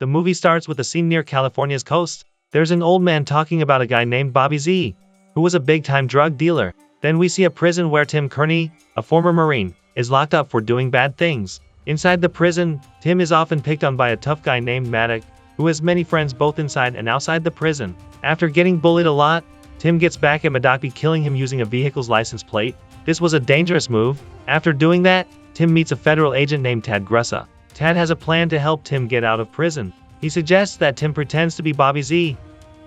The movie starts with a scene near California's coast. There's an old man talking about a guy named Bobby Z, who was a big-time drug dealer. Then we see a prison where Tim Kearney, a former Marine, is locked up for doing bad things. Inside the prison, Tim is often picked on by a tough guy named Maddox, who has many friends both inside and outside the prison. After getting bullied a lot, Tim gets back at Maddox by killing him using a vehicle's license plate. This was a dangerous move. After doing that, Tim meets a federal agent named Tad Gressa. Tad has a plan to help Tim get out of prison. He suggests that Tim pretends to be Bobby Z,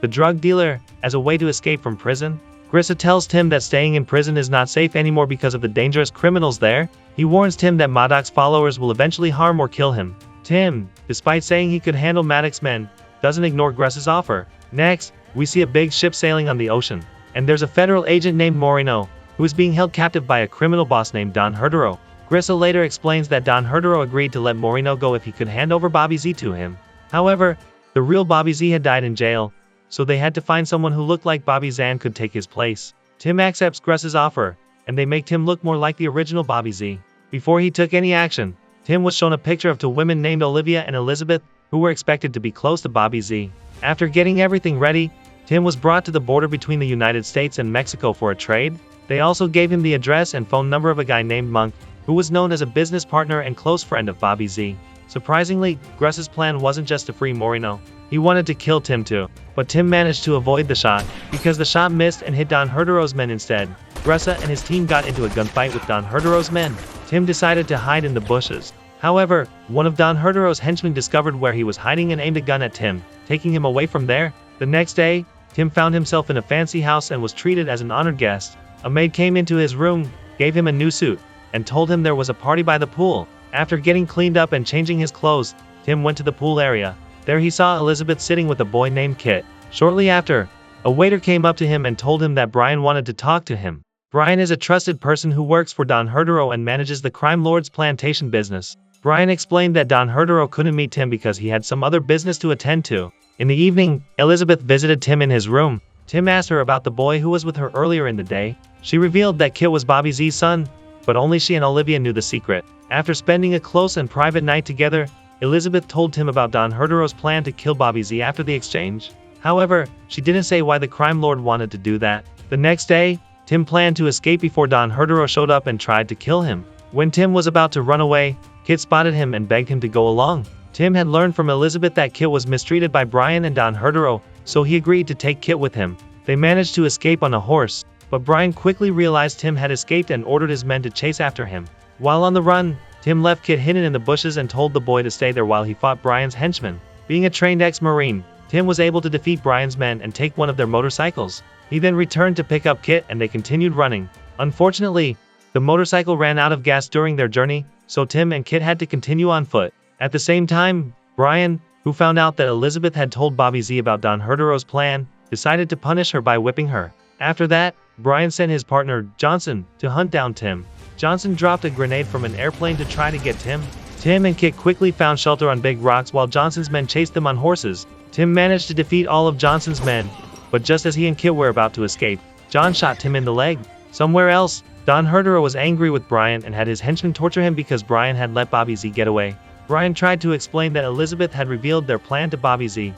the drug dealer, as a way to escape from prison. Gressa tells Tim that staying in prison is not safe anymore because of the dangerous criminals there. He warns Tim that Maddox's followers will eventually harm or kill him. Tim, despite saying he could handle Maddox's men, doesn't ignore Gressa's offer. Next, we see a big ship sailing on the ocean, and there's a federal agent named Moreno, who is being held captive by a criminal boss named Don Herdero. Gressa later explains that Don Herdero agreed to let Moreno go if he could hand over Bobby Z to him. However, the real Bobby Z had died in jail, so they had to find someone who looked like Bobby Z and could take his place. Tim accepts Gressa's offer, and they make Tim look more like the original Bobby Z. Before he took any action, Tim was shown a picture of two women named Olivia and Elizabeth, who were expected to be close to Bobby Z. After getting everything ready, Tim was brought to the border between the United States and Mexico for a trade. They also gave him the address and phone number of a guy named Monk, who was known as a business partner and close friend of Bobby Z. Surprisingly, Gressa's plan wasn't just to free Moreno. He wanted to kill Tim too, but Tim managed to avoid the shot, because the shot missed and hit Don Herdero's men instead. Gressa and his team got into a gunfight with Don Herdero's men. Tim decided to hide in the bushes. However, one of Don Herdero's henchmen discovered where he was hiding and aimed a gun at Tim, taking him away from there. The next day, Tim found himself in a fancy house and was treated as an honored guest. A maid came into his room, gave him a new suit, and told him there was a party by the pool. After getting cleaned up and changing his clothes, Tim went to the pool area. There he saw Elizabeth sitting with a boy named Kit. Shortly after, a waiter came up to him and told him that Brian wanted to talk to him. Brian is a trusted person who works for Don Herdero and manages the crime lord's plantation business. Brian explained that Don Herdero couldn't meet Tim because he had some other business to attend to. In the evening, Elizabeth visited Tim in his room. Tim asked her about the boy who was with her earlier in the day. She revealed that Kit was Bobby Z's son, but only she and Olivia knew the secret. After spending a close and private night together, Elizabeth told Tim about Don Herdero's plan to kill Bobby Z after the exchange. However, she didn't say why the crime lord wanted to do that. The next day, Tim planned to escape before Don Herdero showed up and tried to kill him. When Tim was about to run away, Kit spotted him and begged him to go along. Tim had learned from Elizabeth that Kit was mistreated by Brian and Don Herdero, so he agreed to take Kit with him. They managed to escape on a horse, but Brian quickly realized Tim had escaped and ordered his men to chase after him. While on the run, Tim left Kit hidden in the bushes and told the boy to stay there while he fought Brian's henchmen. Being a trained ex-Marine, Tim was able to defeat Brian's men and take one of their motorcycles. He then returned to pick up Kit and they continued running. Unfortunately, the motorcycle ran out of gas during their journey, so Tim and Kit had to continue on foot. At the same time, Brian, who found out that Elizabeth had told Bobby Z about Don Herdero's plan, decided to punish her by whipping her. After that, Brian sent his partner, Johnson, to hunt down Tim. Johnson dropped a grenade from an airplane to try to get Tim. Tim and Kit quickly found shelter on big rocks while Johnson's men chased them on horses. Tim managed to defeat all of Johnson's men, but just as he and Kit were about to escape, John shot Tim in the leg. Somewhere else, Don Herdero was angry with Brian and had his henchmen torture him because Brian had let Bobby Z get away. Brian tried to explain that Elizabeth had revealed their plan to Bobby Z,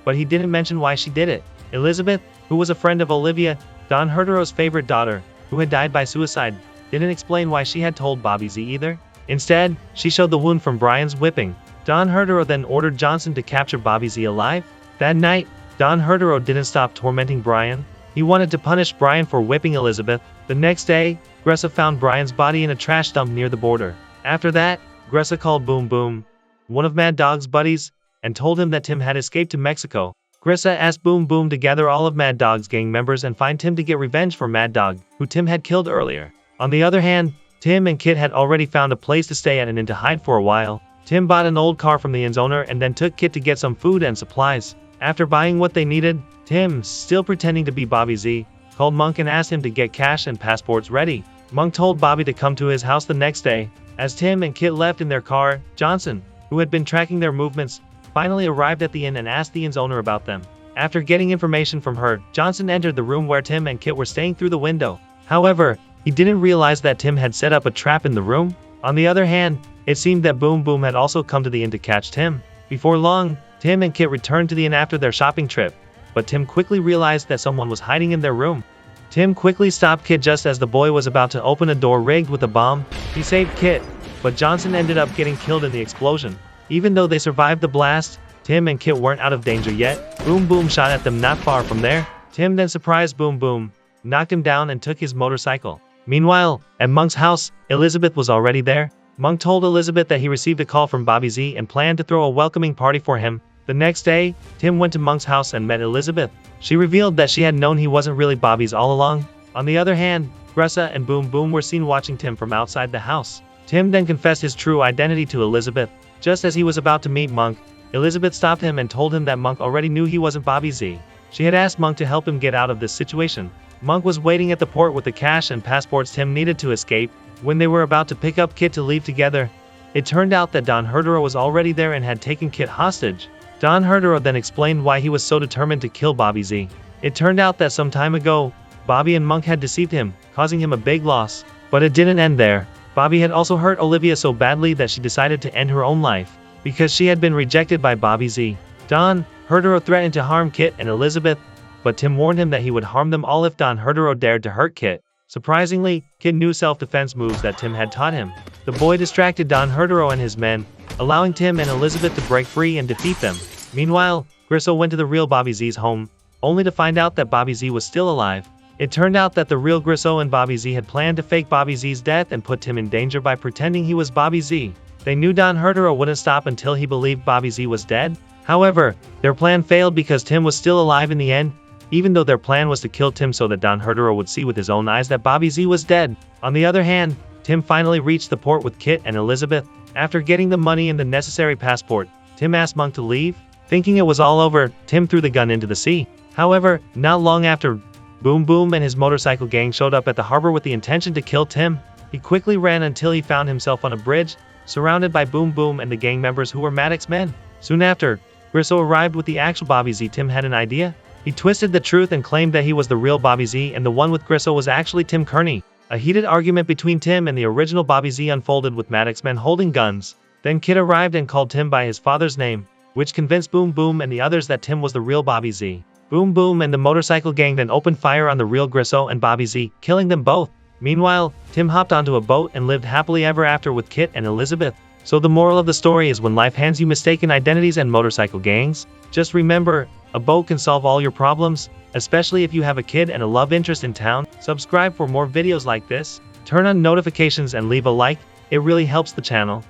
but he didn't mention why she did it. Elizabeth, who was a friend of Olivia, Don Herdero's favorite daughter, who had died by suicide, didn't explain why she had told Bobby Z either. Instead, she showed the wound from Brian's whipping. Don Herdero then ordered Johnson to capture Bobby Z alive. That night, Don Herdero didn't stop tormenting Brian. He wanted to punish Brian for whipping Elizabeth. The next day, Gressa found Brian's body in a trash dump near the border. After that, Gressa called Boom Boom, one of Mad Dog's buddies, and told him that Tim had escaped to Mexico. Gressa asked Boom Boom to gather all of Mad Dog's gang members and find Tim to get revenge for Mad Dog, who Tim had killed earlier. On the other hand, Tim and Kit had already found a place to stay at and inn to hide for a while. Tim bought an old car from the inn's owner and then took Kit to get some food and supplies. After buying what they needed, Tim, still pretending to be Bobby Z, called Monk and asked him to get cash and passports ready. Monk told Bobby to come to his house the next day. As Tim and Kit left in their car, Johnson, who had been tracking their movements, finally arrived at the inn and asked the inn's owner about them. After getting information from her, Johnson entered the room where Tim and Kit were staying through the window. However, he didn't realize that Tim had set up a trap in the room. On the other hand, it seemed that Boom Boom had also come to the inn to catch Tim. Before long, Tim and Kit returned to the inn after their shopping trip, but Tim quickly realized that someone was hiding in their room. Tim quickly stopped Kit just as the boy was about to open a door rigged with a bomb. He saved Kit, but Johnson ended up getting killed in the explosion. Even though they survived the blast, Tim and Kit weren't out of danger yet. Boom Boom shot at them not far from there. Tim then surprised Boom Boom, knocked him down and took his motorcycle. Meanwhile, at Monk's house, Elizabeth was already there. Monk told Elizabeth that he received a call from Bobby Z and planned to throw a welcoming party for him. The next day, Tim went to Monk's house and met Elizabeth. She revealed that she had known he wasn't really Bobby's all along. On the other hand, Gressa and Boom Boom were seen watching Tim from outside the house. Tim then confessed his true identity to Elizabeth. Just as he was about to meet Monk, Elizabeth stopped him and told him that Monk already knew he wasn't Bobby Z. She had asked Monk to help him get out of this situation. Monk was waiting at the port with the cash and passports Tim needed to escape. When they were about to pick up Kit to leave together, it turned out that Don Herdero was already there and had taken Kit hostage. Don Herdero then explained why he was so determined to kill Bobby Z. It turned out that some time ago, Bobby and Monk had deceived him, causing him a big loss. But it didn't end there. Bobby had also hurt Olivia so badly that she decided to end her own life, because she had been rejected by Bobby Z. Don Herdero threatened to harm Kit and Elizabeth, but Tim warned him that he would harm them all if Don Herdero dared to hurt Kit. Surprisingly, Kit knew self-defense moves that Tim had taught him. The boy distracted Don Herdero and his men, allowing Tim and Elizabeth to break free and defeat them. Meanwhile, Grisso went to the real Bobby Z's home, only to find out that Bobby Z was still alive. It turned out that the real Grisso and Bobby Z had planned to fake Bobby Z's death and put Tim in danger by pretending he was Bobby Z. They knew Don Herdero wouldn't stop until he believed Bobby Z was dead. However, their plan failed because Tim was still alive in the end, even though their plan was to kill Tim so that Don Herdero would see with his own eyes that Bobby Z was dead. On the other hand, Tim finally reached the port with Kit and Elizabeth. After getting the money and the necessary passport, Tim asked Monk to leave. Thinking it was all over, Tim threw the gun into the sea. However, not long after, Boom Boom and his motorcycle gang showed up at the harbor with the intention to kill Tim. He quickly ran until he found himself on a bridge, surrounded by Boom Boom and the gang members who were Maddox's men. Soon after, Grisso arrived with the actual Bobby Z. Tim had an idea. He twisted the truth and claimed that he was the real Bobby Z and the one with Grisso was actually Tim Kearney. A heated argument between Tim and the original Bobby Z unfolded with Maddox's men holding guns. Then Kit arrived and called Tim by his father's name, which convinced Boom Boom and the others that Tim was the real Bobby Z. Boom Boom and the motorcycle gang then opened fire on the real Grisso and Bobby Z, killing them both. Meanwhile, Tim hopped onto a boat and lived happily ever after with Kit and Elizabeth. So the moral of the story is when life hands you mistaken identities and motorcycle gangs, just remember, a boat can solve all your problems, especially if you have a kid and a love interest in town. Subscribe for more videos like this, turn on notifications and leave a like, it really helps the channel.